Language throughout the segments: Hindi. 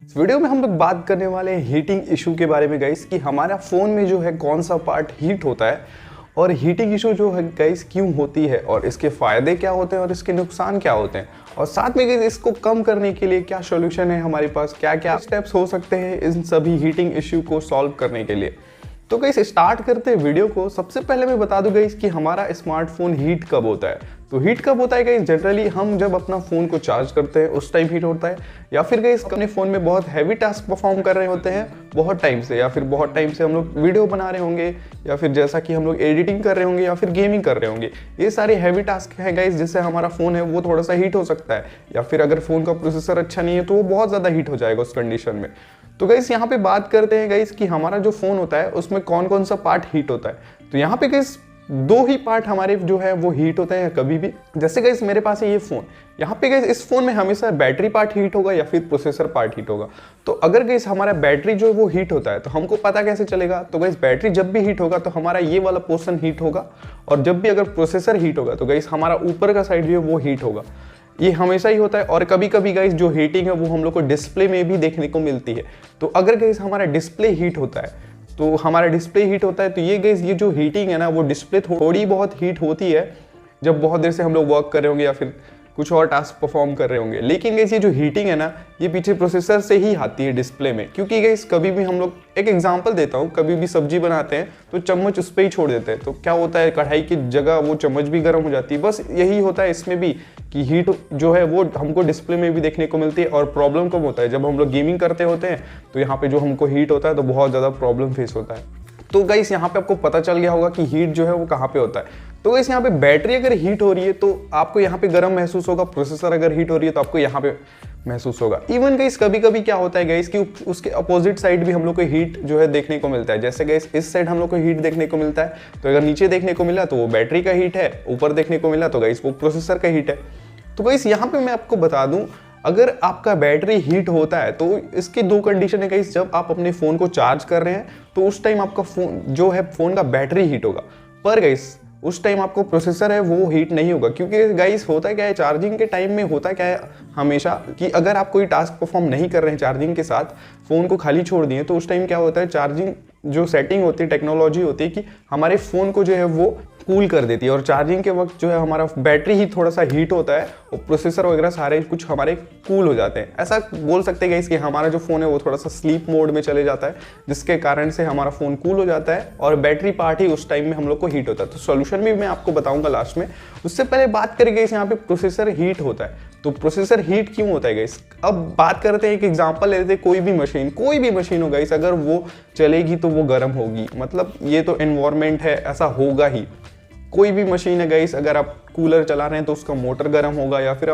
इस वीडियो में हम लोग बात करने वाले हैं हीटिंग इशू के बारे में गाइस कि हमारा फ़ोन में जो है कौन सा पार्ट हीट होता है और हीटिंग इशू जो है गाइस क्यों होती है और इसके फ़ायदे क्या होते हैं और इसके नुकसान क्या होते हैं और साथ में गाइस इसको कम करने के लिए क्या सॉल्यूशन है हमारे पास, क्या क्या स्टेप्स हो सकते हैं इन सभी हीटिंग इशू को सॉल्व करने के लिए। तो गाइस स्टार्ट करते हैं वीडियो को। सबसे पहले मैं बता दूं गाइस कि हमारा स्मार्टफोन हीट कब होता है। तो हीट कब होता है गाइस, जनरली हम जब अपना फ़ोन को चार्ज करते हैं उस टाइम हीट होता है, या फिर गाइस अपने फ़ोन में बहुत हैवी टास्क परफॉर्म कर रहे होते हैं बहुत टाइम से, या फिर बहुत टाइम से हम लोग वीडियो बना रहे होंगे, या फिर जैसा कि हम लोग एडिटिंग कर रहे होंगे या फिर गेमिंग कर रहे होंगे। ये सारे हैवी टास्क हैं गाइस जिससे हमारा फ़ोन है वो थोड़ा सा हीट हो सकता है, या फिर अगर फ़ोन का प्रोसेसर अच्छा नहीं है तो वो बहुत ज़्यादा हीट हो जाएगा उस कंडीशन में। तो गाइस यहाँ पे बात करते हैं गाइस कि हमारा जो फ़ोन होता है उसमें कौन कौन सा पार्ट हीट होता है। तो यहाँ पे गाइस दो ही पार्ट हमारे जो है वो हीट होते हैं कभी भी। जैसे गाइस मेरे पास है ये फ़ोन, यहाँ पे गाइस इस फ़ोन में हमेशा बैटरी पार्ट हीट होगा या फिर प्रोसेसर पार्ट हीट होगा। तो अगर गाइस हमारा बैटरी जो है वो हीट होता है तो हमको पता कैसे चलेगा। तो गाइस बैटरी जब भी हीट होगा तो हमारा ये वाला पोर्शन हीट होगा, और जब भी अगर प्रोसेसर हीट होगा तो गाइस हमारा ऊपर का साइड जो है वो हीट होगा। ये हमेशा ही होता है। और कभी कभी गाइस जो हीटिंग है वो हम लोग को डिस्प्ले में भी देखने को मिलती है। तो अगर गाइस हमारा डिस्प्ले हीट होता है तो ये गाइस ये जो हीटिंग है ना वो डिस्प्ले थोड़ी बहुत हीट होती है जब बहुत देर से हम लोग वर्क कर रहे होंगे या फिर कुछ और टास्क परफॉर्म कर रहे होंगे। लेकिन गाइस ये जो हीटिंग है ना ये पीछे प्रोसेसर से ही आती है डिस्प्ले में। क्योंकि गाइस कभी भी हम लोग, एक एग्जांपल देता हूँ, कभी भी सब्जी बनाते हैं तो चम्मच उस पर ही छोड़ देते हैं, तो क्या होता है कढ़ाई की जगह वो चम्मच भी गर्म हो जाती है। बस यही होता है इसमें भी कि हीट जो है वो हमको डिस्प्ले में भी देखने को मिलती है। और प्रॉब्लम कब होता है, जब हम लोग गेमिंग करते होते हैं तो यहाँ पे जो हमको हीट होता है तो बहुत ज़्यादा प्रॉब्लम फेस होता है। तो गाइस यहाँ पे आपको पता चल गया होगा कि हीट जो है वो कहाँ पे होता है। तो गाइस यहाँ पे बैटरी अगर हीट हो रही है तो आपको यहाँ पे गर्म महसूस होगा, प्रोसेसर अगर हीट हो रही है तो आपको यहाँ पे महसूस होगा। इवन गाइस कभी कभी क्या होता है गाइस कि उसके अपोजिट साइड भी हम लोग को हीट जो है देखने को मिलता है। जैसे गाइस इस साइड हम लोग को हीट देखने को मिलता है, तो अगर नीचे देखने को मिला तो वो बैटरी का हीट है, ऊपर देखने को मिला तो गाइस वो प्रोसेसर का हीट है। तो गाइस यहाँ पे मैं आपको बता दूं, अगर आपका बैटरी हीट होता है तो इसकी दो कंडीशन है गाइस। जब आप अपने फ़ोन को चार्ज कर रहे हैं तो उस टाइम आपका फ़ोन जो है फ़ोन का बैटरी हीट होगा, पर गाइस उस टाइम आपको प्रोसेसर है वो हीट नहीं होगा। क्योंकि गाइस होता क्या है, चार्जिंग के टाइम में होता क्या है हमेशा कि अगर आप कोई टास्क परफॉर्म नहीं कर रहे हैं चार्जिंग के साथ, फ़ोन को खाली छोड़ दिए, तो उस टाइम क्या होता है, चार्जिंग जो सेटिंग होती है, टेक्नोलॉजी होती है कि हमारे फ़ोन को जो है वो कूल कर देती है, और चार्जिंग के वक्त जो है हमारा बैटरी ही थोड़ा सा हीट होता है और प्रोसेसर वगैरह सारे कुछ हमारे कूल हो जाते हैं। ऐसा बोल सकते हैं कि हमारा जो फ़ोन है वो थोड़ा सा स्लीप मोड में चले जाता है, जिसके कारण से हमारा फ़ोन कूल हो जाता है और बैटरी पार्ट ही उस टाइम में हम लोग को हीट होता है। तो सॉल्यूशन भी मैं आपको बताऊंगा लास्ट में। उससे पहले बात करेंगे यहाँ पे प्रोसेसर हीट होता है। तो प्रोसेसर हीट क्यों होता है गाइस, अब बात करते हैं, एक एग्जांपल लेते हैं। कोई भी मशीन हो गाइस, अगर वो चलेगी तो वो गर्म होगी, मतलब ये तो एनवायरनमेंट है, ऐसा होगा ही। कोई भी मशीन है गाइस, अगर आप कूलर चला रहे हैं तो उसका मोटर गर्म होगा, या फिर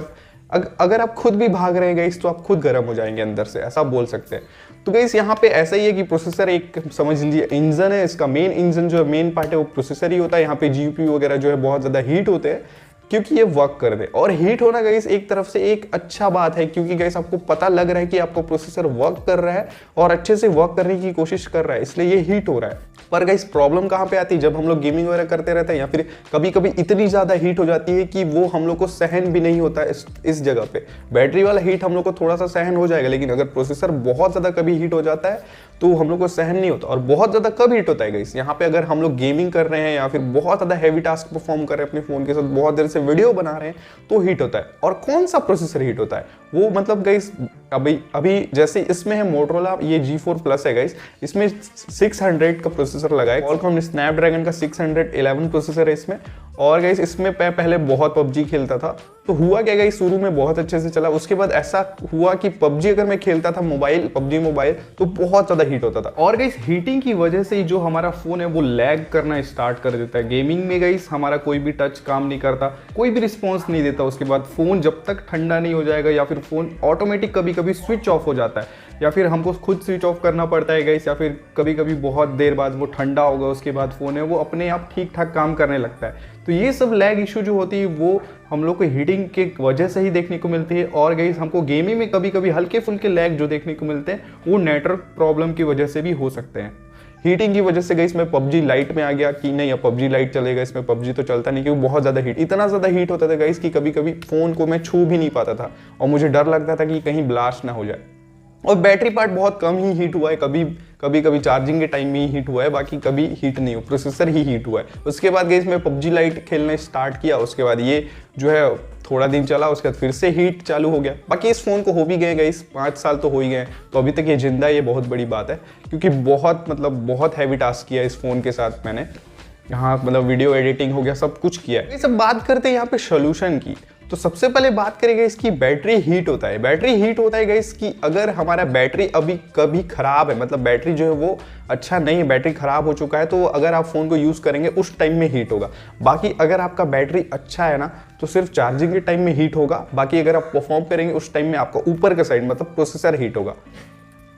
अगर आप खुद भी भाग रहे हैं गाइस तो आप खुद गर्म हो जाएंगे अंदर से, ऐसा बोल सकते हैं। तो गाइस यहाँ पे ऐसा ही है कि प्रोसेसर एक समझ लीजिए इंजन है, इसका मेन इंजन जो है, मेन पार्ट है वो प्रोसेसर ही होता है। यहाँ पे जीपीयू वगैरह जो है बहुत ज़्यादा हीट होते हैं क्योंकि ये वर्क कर दे। और हीट होना गाइस एक तरफ से एक अच्छा बात है, क्योंकि गाइस आपको पता लग रहा है कि आपका प्रोसेसर वर्क कर रहा है और अच्छे से वर्क करने की कोशिश कर रहा है, इसलिए ये हीट हो रहा है। पर गाइस प्रॉब्लम कहाँ पे आती है, जब हम लोग गेमिंग वगैरह करते रहते हैं या फिर कभी कभी इतनी ज़्यादा हीट हो जाती है कि वो हम लोग को सहन भी नहीं होता है। इस जगह पे बैटरी वाला हीट हम लोग को थोड़ा सा सहन हो जाएगा, लेकिन अगर प्रोसेसर बहुत ज़्यादा कभी हीट हो जाता है तो हम लोग को सहन नहीं होता। और बहुत ज़्यादा कब हीट होता है गाइस, यहाँ पे अगर हम लोग गेमिंग कर रहे हैं या फिर बहुत ज़्यादा हैवी टास्क परफॉर्म कर रहे हैं अपने फ़ोन के साथ, बहुत देर से वीडियो बना रहे हैं तो हीट होता है। और कौन सा प्रोसेसर हीट होता है वो, मतलब गाइस अभी जैसे इसमें है मोटरोला, ये G4 Plus है गाइस, इसमें 600 का प्रोसेसर लगा है, क्वालकॉम स्नैपड्रैगन का 611 प्रोसेसर है इसमें। और गाइस इसमें पहले बहुत पबजी खेलता था, तो हुआ क्या गाइस, शुरू में बहुत अच्छे से चला, उसके बाद ऐसा हुआ कि पबजी अगर मैं खेलता था पबजी मोबाइल तो बहुत ज़्यादा हीट होता था। और गाइस हीटिंग की वजह से जो हमारा फ़ोन है वो लैग करना स्टार्ट कर देता है। गेमिंग में गाइस हमारा कोई भी टच काम नहीं करता, कोई भी रिस्पॉन्स नहीं देता। उसके बाद फ़ोन जब तक ठंडा नहीं हो जाएगा, या फिर फ़ोन ऑटोमेटिक कभी कभी स्विच ऑफ हो जाता है, या फिर हमको खुद स्विच ऑफ करना पड़ता है गाइस, या फिर कभी कभी बहुत देर बाद वो ठंडा होगा उसके बाद फ़ोन है वो अपने आप ठीक ठाक काम करने लगता है। तो ये सब लैग इशू जो होती है वो हम लोग को हीटिंग के वजह से ही देखने को मिलती है। और गाइस हमको गेमिंग में कभी कभी हल्के फुल्के लैग जो देखने को मिलते हैं वो नेटवर्क प्रॉब्लम की वजह से भी हो सकते हैं। हीटिंग की वजह से गाइस मैं पबजी लाइट में आ गया कि नहीं, अब पबजी लाइट चलेगा, इसमें पबजी तो चलता नहीं, क्योंकि बहुत ज़्यादा इतना ज़्यादा हीट होता था गाइस कि कभी कभी फ़ोन को मैं छू भी नहीं पाता था और मुझे डर लगता था कि कहीं ब्लास्ट ना हो जाए। और बैटरी पार्ट बहुत कम ही हीट हुआ है, कभी चार्जिंग के टाइम में ही हीट हुआ है, बाकी कभी हीट नहीं हुआ, प्रोसेसर ही हीट हुआ है। उसके बाद गई मैं पबजी लाइट खेलना स्टार्ट किया, उसके बाद ये जो है थोड़ा दिन चला, उसके बाद फिर से हीट चालू हो गया। बाकी इस फ़ोन को हो भी गए गाइस 5 साल तो हो ही गए, तो अभी तक ये जिंदा है, ये बहुत बड़ी बात है, क्योंकि बहुत हैवी टास्क किया इस फ़ोन के साथ मैंने। यहाँ मतलब वीडियो एडिटिंग हो गया, सब कुछ किया है। ये सब बात करते हैं यहाँ पे सोल्यूशन की। तो सबसे पहले बात करेंगे इसकी बैटरी हीट होता है। बैटरी हीट होता है गाइस कि अगर हमारा बैटरी अभी कभी खराब है, मतलब बैटरी जो है वो अच्छा नहीं है, बैटरी खराब हो चुका है, तो अगर आप फ़ोन को यूज़ करेंगे उस टाइम में हीट होगा। बाकी अगर आपका बैटरी अच्छा है ना, तो सिर्फ चार्जिंग के टाइम में हीट होगा। बाकी अगर आप परफॉर्म करेंगे उस टाइम में आपका ऊपर का साइड मतलब प्रोसेसर हीट होगा।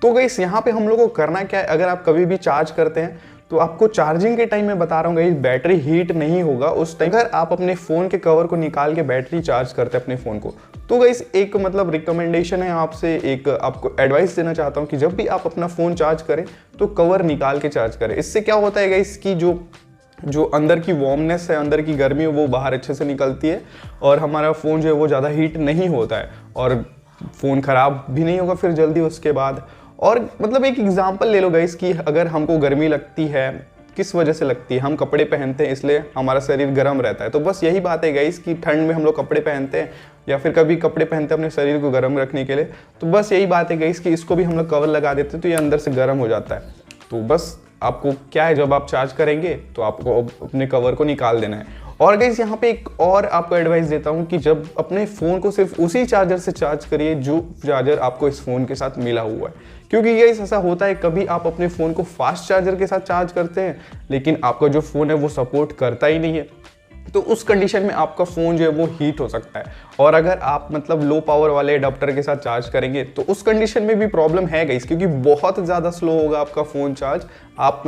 तो गाइस यहाँ पे हम लोग को करना क्या है, अगर आप कभी भी चार्ज करते हैं तो आपको चार्जिंग के टाइम में बता रहा हूँ गाइस, बैटरी हीट नहीं होगा उस टाइम। अगर आप अपने फ़ोन के कवर को निकाल के बैटरी चार्ज करते हैं अपने फ़ोन को, तो गाइस एक मतलब रिकमेंडेशन है आपसे, एक आपको एडवाइस देना चाहता हूँ कि जब भी आप अपना फ़ोन चार्ज करें तो कवर निकाल के चार्ज करें। इससे क्या होता है गाइस कि जो अंदर की वार्मनेस है, अंदर की गर्मी है, वो बाहर अच्छे से निकलती है और हमारा फ़ोन जो है वो ज़्यादा हीट नहीं होता है और फ़ोन ख़राब भी नहीं होगा फिर जल्दी उसके बाद। और मतलब एक एग्जांपल ले लो गाइस कि अगर हमको गर्मी लगती है, किस वजह से लगती है, हम कपड़े पहनते हैं इसलिए हमारा शरीर गर्म रहता है। तो बस यही बात है गाइस कि ठंड में हम लोग कपड़े पहनते हैं या फिर कभी कपड़े पहनते हैं अपने शरीर को गर्म रखने के लिए। तो बस यही बात है गाइस कि इसको भी हम लोग कवर लगा देते हैं तो ये अंदर से गर्म हो जाता है। तो बस आपको क्या है, जब आप चार्ज करेंगे तो आपको अपने कवर को निकाल देना है। और गाइस यहाँ पे एक और आपको एडवाइस देता हूँ कि जब अपने फ़ोन को सिर्फ उसी चार्जर से चार्ज करिए जो चार्जर आपको इस फ़ोन के साथ मिला हुआ है। क्योंकि गाइस ऐसा होता है कभी आप अपने फ़ोन को फास्ट चार्जर के साथ चार्ज करते हैं लेकिन आपका जो फ़ोन है वो सपोर्ट करता ही नहीं है, तो उस कंडीशन में आपका फ़ोन जो है वो हीट हो सकता है। और अगर आप मतलब लो पावर वाले अडाप्टर के साथ चार्ज करेंगे तो उस कंडीशन में भी प्रॉब्लम है गाइस, क्योंकि बहुत ज़्यादा स्लो होगा आपका फ़ोन चार्ज, आप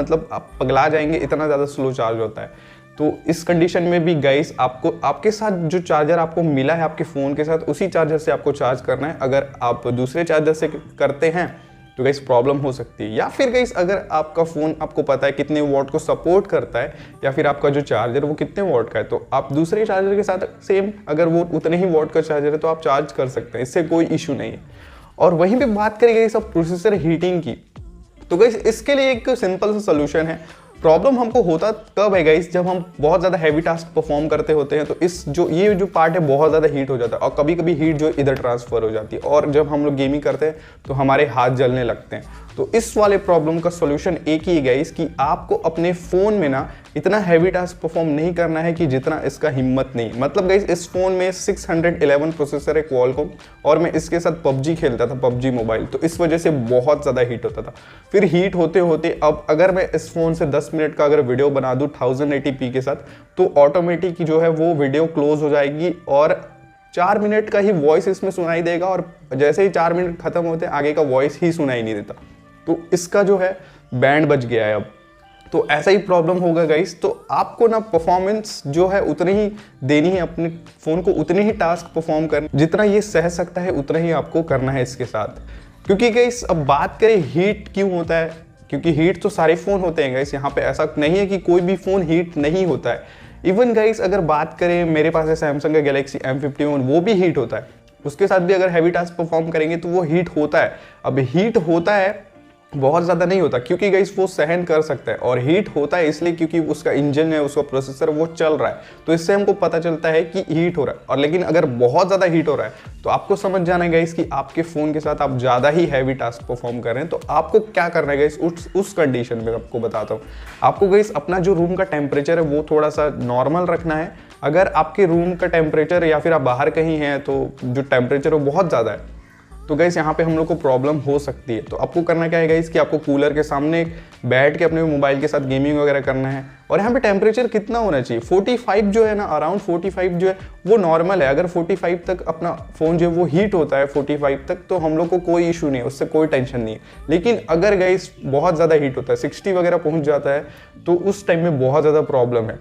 पगला जाएंगे, इतना ज़्यादा स्लो चार्ज होता है। तो इस कंडीशन में भी गाइस आपको आपके साथ जो चार्जर आपको मिला है आपके फ़ोन के साथ, उसी चार्जर से आपको चार्ज करना है। अगर आप दूसरे चार्जर से करते हैं तो गाइस प्रॉब्लम हो सकती है। या फिर गाइस अगर आपका फ़ोन आपको पता है कितने वॉट को सपोर्ट करता है या फिर आपका जो चार्जर वो कितने वॉट का है, तो आप दूसरे चार्जर के साथ सेम अगर वो उतने ही वॉट का चार्जर है तो आप चार्ज कर सकते हैं, इससे कोई इशू नहीं है। और वहीं पे बात करेंगे सब प्रोसेसर हीटिंग की, तो गाइस इसके लिए एक सिंपल सा सोल्यूशन है। प्रॉब्लम हमको होता कब है गाइस, जब हम बहुत ज़्यादा हैवी टास्क परफॉर्म करते होते हैं तो ये जो पार्ट है बहुत ज़्यादा हीट हो जाता है और कभी कभी हीट जो इधर ट्रांसफ़र हो जाती है और जब हम लोग गेमिंग करते हैं तो हमारे हाथ जलने लगते हैं। तो इस वाले प्रॉब्लम का सोल्यूशन एक ही है गाइस कि आपको अपने फ़ोन में ना इतना हैवी टास्क परफॉर्म नहीं करना है कि जितना इसका हिम्मत नहीं। मतलब गाइस इस फ़ोन में 611 प्रोसेसर है क्वालकॉम और मैं इसके साथ पबजी खेलता था, पबजी मोबाइल, तो इस वजह से बहुत ज़्यादा हीट होता था। फिर हीट होते होते अब अगर मैं इस फ़ोन से 10 मिनट का अगर वीडियो बना दूँ 1080p के साथ तो ऑटोमेटिक जो है वो वीडियो क्लोज हो जाएगी और 4 मिनट का ही वॉइस इसमें सुनाई देगा और जैसे ही 4 मिनट खत्म होते हैं आगे का वॉइस ही सुनाई नहीं देता। तो इसका जो है बैंड बज गया है अब। तो ऐसा ही प्रॉब्लम होगा गाइस। तो आपको ना परफॉर्मेंस जो है उतनी ही देनी है, अपने फ़ोन को उतने ही टास्क परफॉर्म करना, जितना ये सह सकता है उतना ही आपको करना है इसके साथ। क्योंकि गाइस अब बात करें हीट क्यों होता है, क्योंकि हीट तो सारे फ़ोन होते हैं गाइस, यहाँ पे ऐसा नहीं है कि कोई भी फ़ोन हीट नहीं होता है। इवन गाइस अगर बात करें मेरे पास है सैमसंग का गैलेक्सी M51, वो भी हीट होता है, उसके साथ भी अगर हैवी टास्क परफॉर्म करेंगे तो वो हीट होता है। अब हीट होता है, बहुत ज़्यादा नहीं होता क्योंकि गाइस वो सहन कर सकता है, और हीट होता है इसलिए क्योंकि उसका इंजन है, उसका प्रोसेसर वो चल रहा है, तो इससे हमको पता चलता है कि हीट हो रहा है। और लेकिन अगर बहुत ज़्यादा हीट हो रहा है तो आपको समझ जाना है गाइस कि आपके फ़ोन के साथ आप ज़्यादा ही हैवी टास्क परफॉर्म कर रहे हैं। तो आपको क्या करना है गाइस उस कंडीशन में आपको बताता हूँ। आपको गाइस अपना जो रूम का टेम्परेचर है वो थोड़ा सा नॉर्मल रखना है। अगर आपके रूम का टेम्परेचर या फिर आप बाहर कहीं हैं तो जो टेम्परेचर वो बहुत ज़्यादा है तो गाइस यहाँ पे हम लोग को प्रॉब्लम हो सकती है। तो आपको करना क्या है गाइस कि आपको कूलर के सामने बैठ के अपने मोबाइल के साथ गेमिंग वगैरह करना है। और यहाँ पे टेम्परेचर कितना होना चाहिए, 45 जो है ना, अराउंड 45 जो है वो नॉर्मल है। अगर 45 तक अपना फ़ोन जो है वो हीट होता है 45 तक तो हम लोग को कोई इशू नहीं है, उससे कोई टेंशन नहीं है। लेकिन अगर गाइस बहुत ज़्यादा हीट होता है, 60 वगैरह पहुँच जाता है तो उस टाइम में बहुत ज़्यादा प्रॉब्लम है।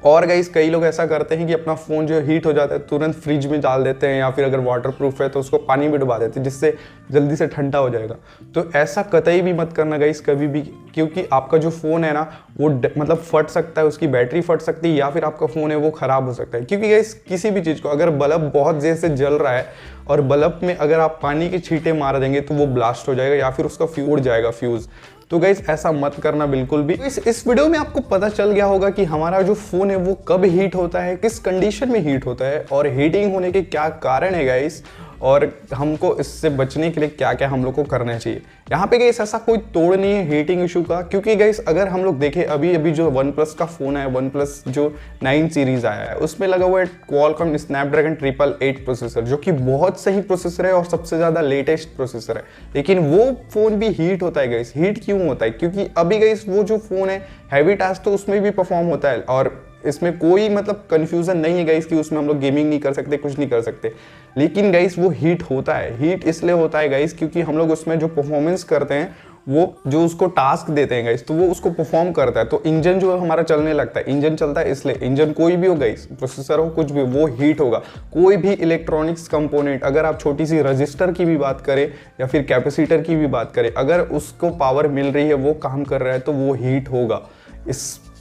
और गाइस कई लोग ऐसा करते हैं कि अपना फ़ोन जो हीट हो जाता है तुरंत फ्रिज में डाल देते हैं, या फिर अगर वाटर प्रूफ है तो उसको पानी में डुबा देते हैं जिससे जल्दी से ठंडा हो जाएगा। तो ऐसा कतई भी मत करना गाइस कभी भी, क्योंकि आपका जो फ़ोन है ना वो मतलब फट सकता है, उसकी बैटरी फट सकती है, या फिर आपका फ़ोन है वो ख़राब हो सकता है। क्योंकि गाइस किसी भी चीज़ को अगर बल्ब बहुत देर से जल रहा है और बल्ब में अगर आप पानी के छींटे मार देंगे तो वो ब्लास्ट हो जाएगा या फिर उसका उड़ जाएगा फ्यूज़। तो गाइस ऐसा मत करना बिल्कुल भी। इस वीडियो में आपको पता चल गया होगा कि हमारा जो फ़ोन है वो कब हीट होता है, किस कंडीशन में हीट होता है, और हीटिंग होने के क्या कारण है गाइस, और हमको इससे बचने के लिए क्या क्या हम लोग को करना चाहिए। यहाँ पे गाइस ऐसा कोई तोड़ नहीं है हीटिंग इशू का, क्योंकि गाइस अगर हम लोग देखें अभी जो OnePlus का फ़ोन है, OnePlus जो 9 सीरीज़ आया है उसमें लगा हुआ है Qualcomm Snapdragon 888 प्रोसेसर, जो कि बहुत सही प्रोसेसर है और सबसे ज़्यादा लेटेस्ट प्रोसेसर है। लेकिन वो फ़ोन भी हीट होता है गाइस। हीट क्यों होता है? क्योंकि अभी गाइस वो जो फ़ोन है हैवी टास्क तो उसमें भी परफॉर्म होता है, और इसमें कोई मतलब कन्फ्यूज़न नहीं है गाइस कि उसमें हम लोग गेमिंग नहीं कर सकते, कुछ नहीं कर सकते। लेकिन गाइस वो हीट होता है। हीट इसलिए होता है गाइस क्योंकि हम लोग उसमें जो परफॉर्मेंस करते हैं, वो जो उसको टास्क देते हैं गाइस, तो वो उसको परफॉर्म करता है, तो इंजन जो है हमारा चलने लगता है। इंजन चलता है इसलिए, इंजन कोई भी हो गाइस, प्रोसेसर हो कुछ भी, वो हीट होगा। कोई भी इलेक्ट्रॉनिक्स कंपोनेंट, अगर आप छोटी सी रजिस्टर की भी बात करें या फिर कैपेसिटर की भी बात करें, अगर उसको पावर मिल रही है, वो काम कर रहा है, तो वो हीट होगा।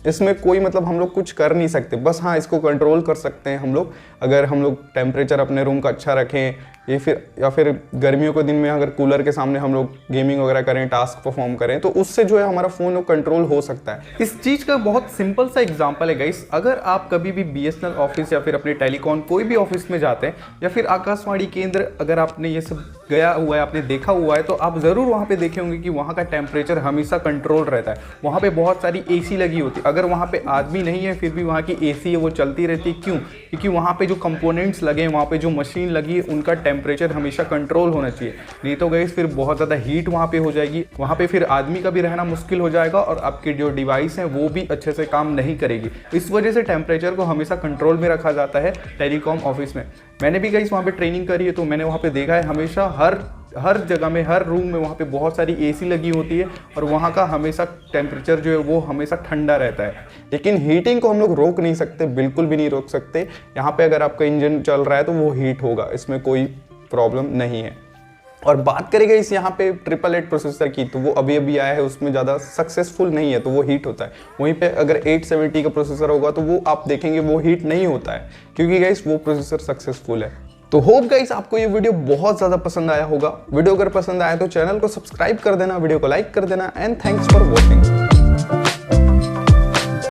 इसमें कोई मतलब हम लोग कुछ कर नहीं सकते, बस हाँ इसको कंट्रोल कर सकते हैं हम लोग। अगर हम लोग टेम्परेचर अपने रूम का अच्छा रखें, या फिर गर्मियों के दिन में अगर कूलर के सामने हम लोग गेमिंग वगैरह करें, टास्क परफॉर्म करें, तो उससे जो है हमारा फ़ोन कंट्रोल हो सकता है। इस चीज़ का बहुत सिंपल सा एग्जांपल है गाइस। अगर आप कभी भी BSNL ऑफिस या फिर अपने टेलीकॉम कोई भी ऑफिस में जाते हैं, या फिर आकाशवाणी केंद्र अगर आपने ये सब गया हुआ है, आपने देखा हुआ है, तो आप ज़रूर वहाँ पे देखे होंगे कि वहाँ का टेम्परेचर हमेशा कंट्रोल रहता है। वहाँ पे बहुत सारी AC लगी होती है। अगर वहाँ पे आदमी नहीं है फिर भी वहाँ की AC है वो चलती रहती है। क्यों? क्योंकि वहाँ पे जो कंपोनेंट्स लगे हैं, वहाँ पे जो मशीन लगी है, उनका टेम्परेचर हमेशा कंट्रोल होना चाहिए। नहीं तो गाइस फिर बहुत ज़्यादा हीट वहाँ पे हो जाएगी, वहाँ पे फिर आदमी का भी रहना मुश्किल हो जाएगा, और आपकी जो डिवाइस है वो भी अच्छे से काम नहीं करेगी। इस वजह से टेम्परेचर को हमेशा कंट्रोल में रखा जाता है टेलीकॉम ऑफिस में। मैंने भी गाइस वहाँ पे ट्रेनिंग करी है, तो मैंने वहाँ पे देखा है हमेशा हर जगह में, हर रूम में वहाँ पे बहुत सारी AC लगी होती है, और वहाँ का हमेशा टेम्परेचर जो है वो हमेशा ठंडा रहता है। लेकिन हीटिंग को हम लोग रोक नहीं सकते, बिल्कुल भी नहीं रोक सकते। यहाँ पे अगर आपका इंजन चल रहा है तो वो हीट होगा, इसमें कोई प्रॉब्लम नहीं है। और बात करेंगे इस यहाँ पे 888 प्रोसेसर की, तो वो अभी आया है, उसमें ज़्यादा सक्सेसफुल नहीं है, तो वो हीट होता है। वहीं पे अगर 870 का प्रोसेसर होगा तो वो आप देखेंगे वो हीट नहीं होता है, क्योंकि गाइस वो प्रोसेसर सक्सेसफुल है। तो होप गाइस आपको ये वीडियो बहुत ज़्यादा पसंद आया होगा। वीडियो अगर पसंद आया तो चैनल को सब्सक्राइब कर देना, वीडियो को लाइक कर देना, एंड थैंक्स फॉर वॉचिंग।